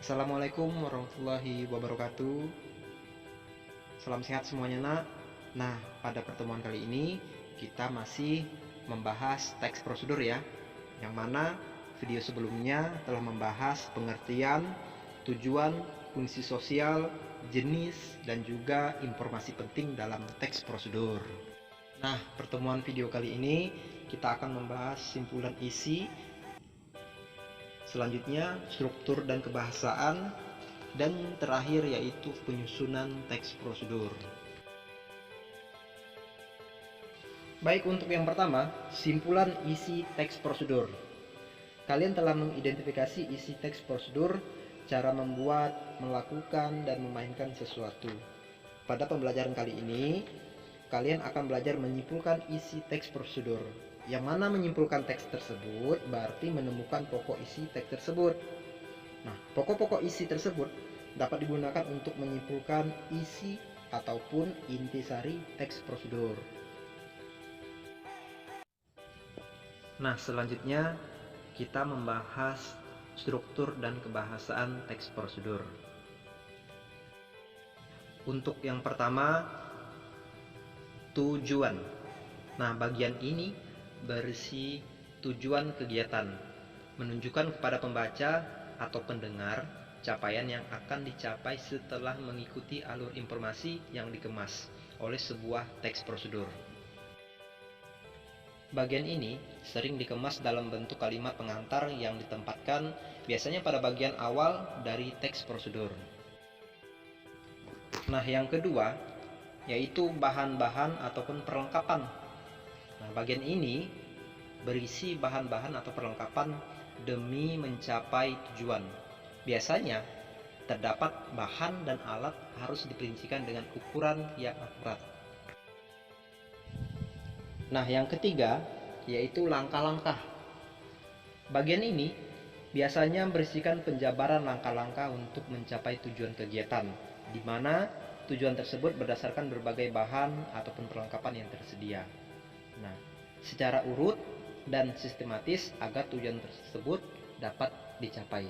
Assalamualaikum warahmatullahi wabarakatuh. Salam sehat semuanya nak. Nah, pada pertemuan kali ini kita masih membahas teks prosedur ya. Yang mana video sebelumnya telah membahas pengertian, tujuan, fungsi sosial, jenis, dan juga informasi penting dalam teks prosedur. Nah, pertemuan video kali ini kita akan membahas simpulan isi, selanjutnya struktur dan kebahasaan, dan terakhir yaitu penyusunan teks prosedur. Baik, untuk yang pertama, simpulan isi teks prosedur. Kalian telah mengidentifikasi isi teks prosedur, cara membuat, melakukan, dan memainkan sesuatu. Pada pembelajaran kali ini, kalian akan belajar menyimpulkan isi teks prosedur. Yang mana menyimpulkan teks tersebut berarti menemukan pokok isi teks tersebut. Nah, pokok-pokok isi tersebut dapat digunakan untuk menyimpulkan isi ataupun intisari teks prosedur. Nah, selanjutnya kita membahas struktur dan kebahasaan teks prosedur. Untuk yang pertama, tujuan. Nah, bagian ini berisi tujuan kegiatan, menunjukkan kepada pembaca atau pendengar capaian yang akan dicapai setelah mengikuti alur informasi yang dikemas oleh sebuah teks prosedur. Bagian ini sering dikemas dalam bentuk kalimat pengantar yang ditempatkan biasanya pada bagian awal dari teks prosedur. Nah, yang kedua yaitu bahan-bahan ataupun perlengkapan. Nah, bagian ini berisi bahan-bahan atau perlengkapan demi mencapai tujuan. Biasanya terdapat bahan dan alat harus diperincikan dengan ukuran yang akurat. Nah, yang ketiga yaitu langkah-langkah. Bagian ini biasanya berisikan penjabaran langkah-langkah untuk mencapai tujuan kegiatan, di mana tujuan tersebut berdasarkan berbagai bahan ataupun perlengkapan yang tersedia. Nah, secara urut dan sistematis agar tujuan tersebut dapat dicapai.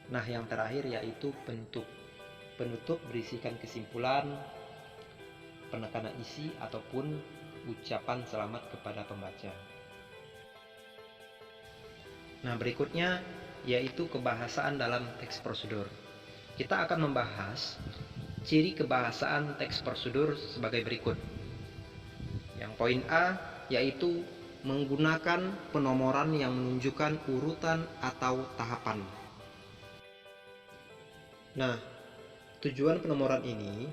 Nah, yang terakhir yaitu penutup. Penutup berisikan kesimpulan, penekanan isi ataupun ucapan selamat kepada pembaca. Nah, berikutnya yaitu kebahasaan dalam teks prosedur. Kita akan membahas ciri kebahasaan teks prosedur sebagai berikut. Yang poin A yaitu menggunakan penomoran yang menunjukkan urutan atau tahapan. Nah, tujuan penomoran ini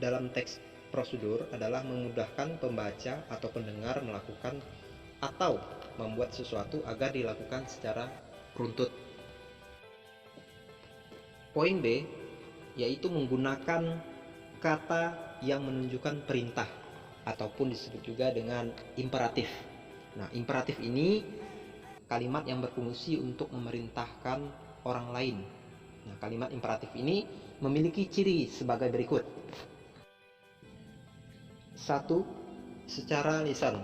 dalam teks prosedur adalah memudahkan pembaca atau pendengar melakukan atau membuat sesuatu agar dilakukan secara runtut. Poin B yaitu menggunakan kata yang menunjukkan perintah ataupun disebut juga dengan imperatif. Nah, imperatif ini kalimat yang berfungsi untuk memerintahkan orang lain. Nah, kalimat imperatif ini memiliki ciri sebagai berikut. 1. Secara lisan.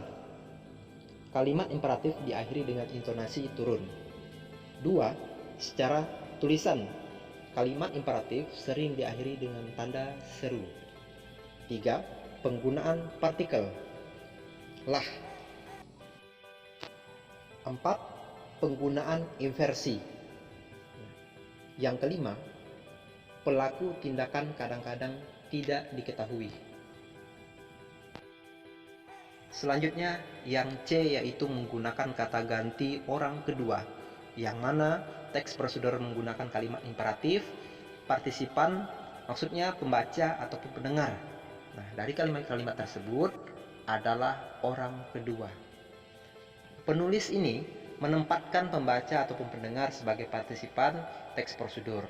Kalimat imperatif diakhiri dengan intonasi turun. 2. Secara tulisan. Kalimat imperatif sering diakhiri dengan tanda seru. 3. Penggunaan partikel. Lah. 4. Penggunaan inversi. Yang kelima, pelaku tindakan kadang-kadang tidak diketahui. Selanjutnya yang C yaitu menggunakan kata ganti orang kedua, yang mana teks prosedur menggunakan kalimat imperatif, partisipan maksudnya pembaca ataupun pendengar. Nah, dari kalimat-kalimat tersebut adalah orang kedua. Penulis ini menempatkan pembaca ataupun pendengar sebagai partisipan teks prosedur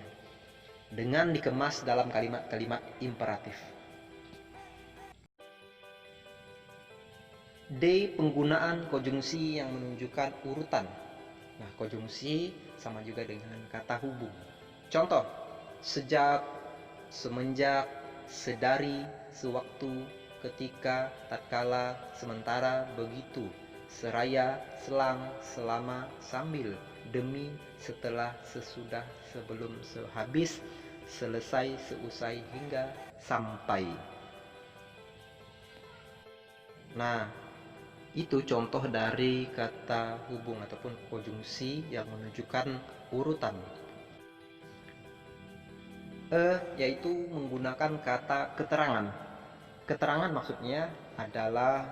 dengan dikemas dalam kalimat-kalimat imperatif. D. Penggunaan konjungsi yang menunjukkan urutan. Nah, konjungsi sama juga dengan kata hubung. Contoh, sejak, semenjak, sedari, sewaktu, ketika, tatkala, sementara, begitu, seraya, selang, selama, sambil, demi, setelah, sesudah, sebelum, sehabis, selesai, seusai, hingga sampai. Nah, itu contoh dari kata hubung ataupun konjungsi yang menunjukkan urutan. Yaitu menggunakan kata keterangan. Keterangan maksudnya adalah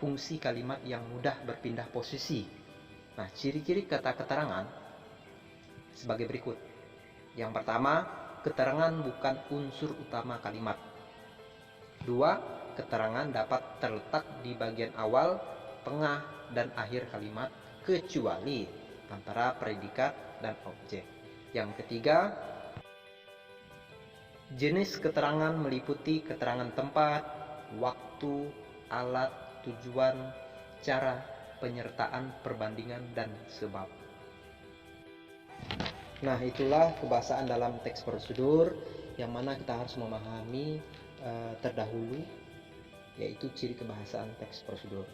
fungsi kalimat yang mudah berpindah posisi. Nah, ciri-ciri kata keterangan sebagai berikut. Yang pertama, keterangan bukan unsur utama kalimat. 2. Keterangan dapat terletak di bagian awal, tengah, dan akhir kalimat kecuali antara predikat dan objek. Yang ketiga, jenis keterangan meliputi keterangan tempat, waktu, alat, tujuan, cara, penyertaan, perbandingan, dan sebab. Nah, itulah kebahasaan dalam teks prosedur yang mana kita harus memahami terdahulu, yaitu ciri kebahasaan teks prosedur.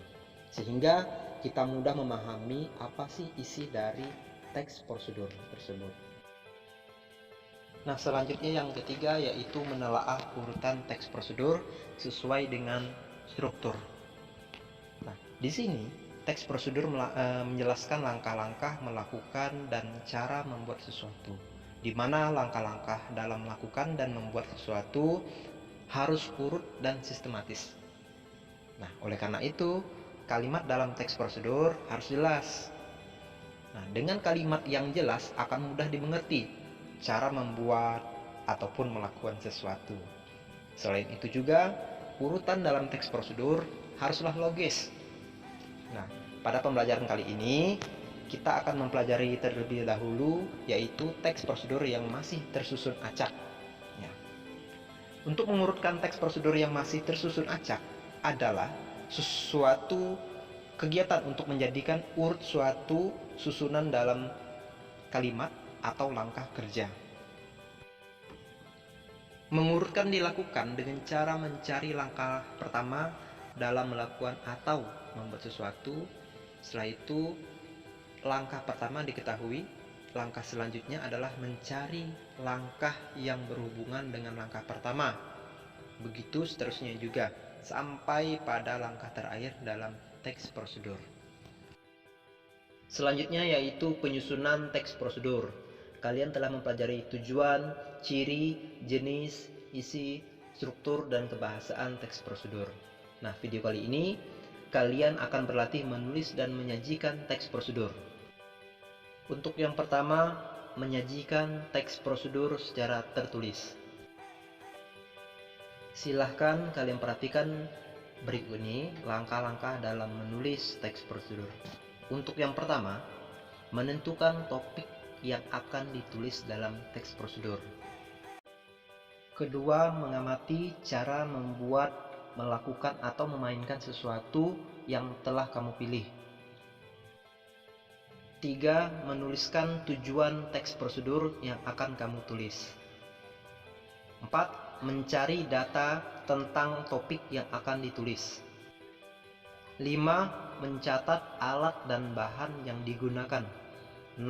Sehingga kita mudah memahami apa sih isi dari teks prosedur tersebut. Nah, selanjutnya yang ketiga yaitu menelaah urutan teks prosedur sesuai dengan struktur. Nah, di sini teks prosedur menjelaskan langkah-langkah melakukan dan cara membuat sesuatu, di mana langkah-langkah dalam melakukan dan membuat sesuatu harus urut dan sistematis. Nah, oleh karena itu, kalimat dalam teks prosedur harus jelas. Nah, dengan kalimat yang jelas akan mudah dimengerti cara membuat ataupun melakukan sesuatu. Selain itu juga, urutan dalam teks prosedur haruslah logis. Nah, pada pembelajaran kali ini, kita akan mempelajari terlebih dahulu, yaitu teks prosedur yang masih tersusun acak. Ya. Untuk mengurutkan teks prosedur yang masih tersusun acak adalah sesuatu kegiatan untuk menjadikan urut suatu susunan dalam kalimat atau langkah kerja. Mengurutkan dilakukan dengan cara mencari langkah pertama dalam melakukan atau membuat sesuatu. Setelah itu, langkah pertama diketahui, langkah selanjutnya adalah mencari langkah yang berhubungan dengan langkah pertama. Begitu seterusnya juga, sampai pada langkah terakhir dalam teks prosedur. Selanjutnya yaitu penyusunan teks prosedur. Kalian telah mempelajari tujuan, ciri, jenis, isi, struktur, dan kebahasaan teks prosedur. Nah, video kali ini kalian akan berlatih menulis dan menyajikan teks prosedur. Untuk yang pertama, menyajikan teks prosedur secara tertulis. Silahkan kalian perhatikan berikut ini langkah-langkah dalam menulis teks prosedur. Untuk yang pertama, menentukan topik yang akan ditulis dalam teks prosedur. Kedua, mengamati cara membuat, melakukan, atau memainkan sesuatu yang telah kamu pilih. 3. Menuliskan tujuan teks prosedur yang akan kamu tulis. 4. Mencari data tentang topik yang akan ditulis. 5. Mencatat alat dan bahan yang digunakan. 6.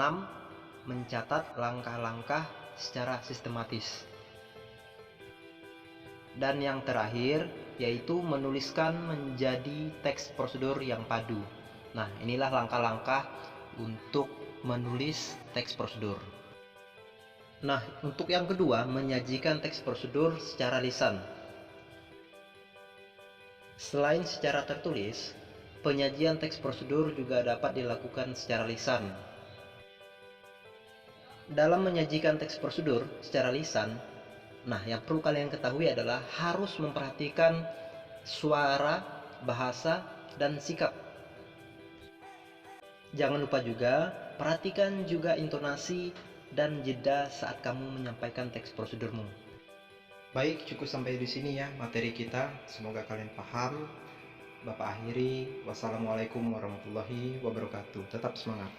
Mencatat langkah-langkah secara sistematis. Dan yang terakhir yaitu menuliskan menjadi teks prosedur yang padu. Nah, inilah langkah-langkah untuk menulis teks prosedur. Nah, untuk yang kedua, menyajikan teks prosedur secara lisan. Selain secara tertulis, penyajian teks prosedur juga dapat dilakukan secara lisan. Dalam menyajikan teks prosedur secara lisan, nah yang perlu kalian ketahui adalah harus memperhatikan suara, bahasa, dan sikap. Jangan lupa juga perhatikan juga intonasi dan jeda saat kamu menyampaikan teks prosedurmu. Baik, cukup sampai di sini ya materi kita. Semoga kalian paham. Bapak akhiri. Wassalamualaikum warahmatullahi wabarakatuh. Tetap semangat.